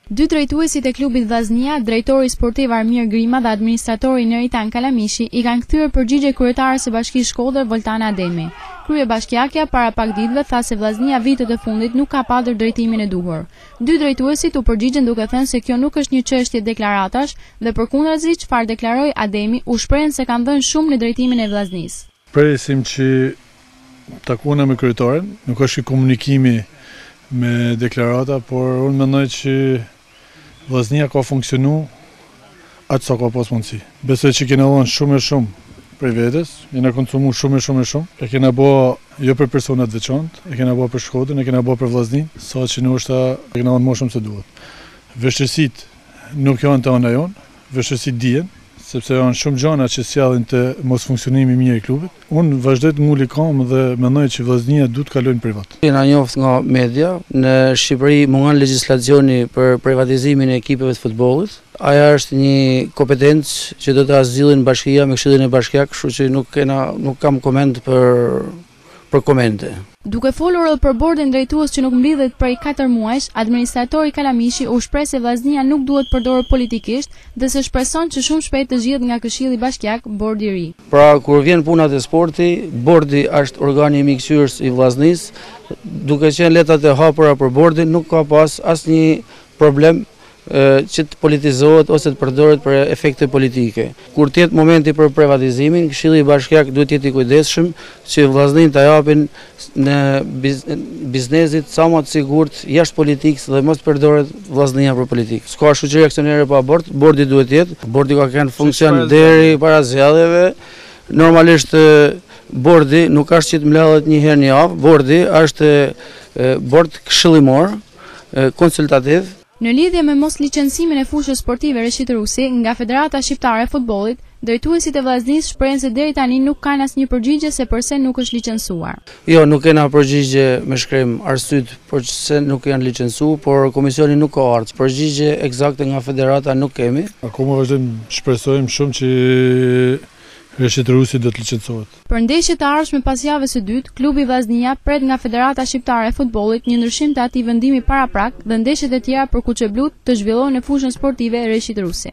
Dy drejtuesit e klubit Vllaznia, drejtori sportiv Armir Grima dhe administratori Neritan Kalamishi, i kanë kthyer përgjigje kryetares së Bashkisë Shkodër Voltana Ademi. Kryebashkiakja para pak ditëve tha se Vllaznia vitet e fundit nuk ka patur drejtimin e duhur. Dy drejtuesit u përgjigjen duke thënë se kjo nuk është një çështje deklaratash dhe përkundrazi çfarë deklaroi Ademi, u shprehen se kanë dhënë shumë në drejtimin e Vllaznisë. Presim që takuna me kryetarin, nuk është komunikimi me deklarata, por unë mendoj që Vllaznia ka funksionu atë sa ka pas mundësi. Besoj që kena dhënë shumë prej vetes, kena konsumu shumë. E kena bë jo për personat veçantë, e kena bë për Shkodrën, e kena bë për Vllaznin, sa që ndoshta e kena dhënë më shumë se duhet. Vështirësitë nuk janë të ana jon, vështirësitë dihen, sepse janë shumë gjëra që sjellin të mos funksionimi mirë i klubit. Unë vazhdoj të nguli kam dhe mendoj që Vllaznia duhet të kalojnë privat. Jena njoft nga media, në Shqipëri mungon legjislacioni për privatizimin e ekipeve të futbollit. Aja është një kompetencë që do ta zgjidhin bashkia me Këshillin e Bashkiak, kështu që nuk kam koment për komente. Duke folur edhe për bordin drejtues që nuk mblidhet prej 4 muajsh, administratori Kalamishi u shpreh se Vllaznia nuk duhet përdorur politikisht dhe se shpreson që shumë shpejt të zgjidhet nga Këshilli Bashkiak bordi i ri. Pra kur vjen puna te sporti, bordi është organi i mikëqyrës i Vllaznisë, duke qenë letrat e hapura për bordin, nuk ka pas asnjë problem që të politizohet ose të përdoret për efekte politike. Kur të jetë momenti për privatizimin, Këshilli Bashkiak duhet të jetë i kujdesshëm që Vllaznin ta japin në biznesit sa më të sigurt jashtë politikës dhe mos përdoret Vllaznia për politikë. S'ka shoqëri aksionere pa bord, bordi duhet të jetë. Bordi ka kënë funksion deri para zgjedhjeve. Normalisht bordi nuk është që të mbledhet një herë në javë, bordi është bord këshillimor, konsultativ. Në lidhje me mos licencimin e fushës sportive Reshit Rusi nga Federata Shqiptare e Futbollit, drejtuesit e Vllaznisë shprehen se deri tani nuk kanë asnjë përgjigje se pse nuk është licencuar. Jo, nuk kena përgjigje me shkrim arsyet për se nuk janë licencuar, por komisioni nuk ka ardhur. Përgjigje eksakte nga federata nuk kemi. Akoma vazhdojmë shpresojmë shumë që Reshit Rusi do të licencohet. Për ndeshjet e ardhshme pas javës së dytë, klubi Vllaznia pret nga Federata Shqiptare e Futbollit një ndryshim të atij vendimi paraprak dhe ndeshjet e tjera për Kuçeblut të zhvillohen në fushën sportive Reshit Rusi.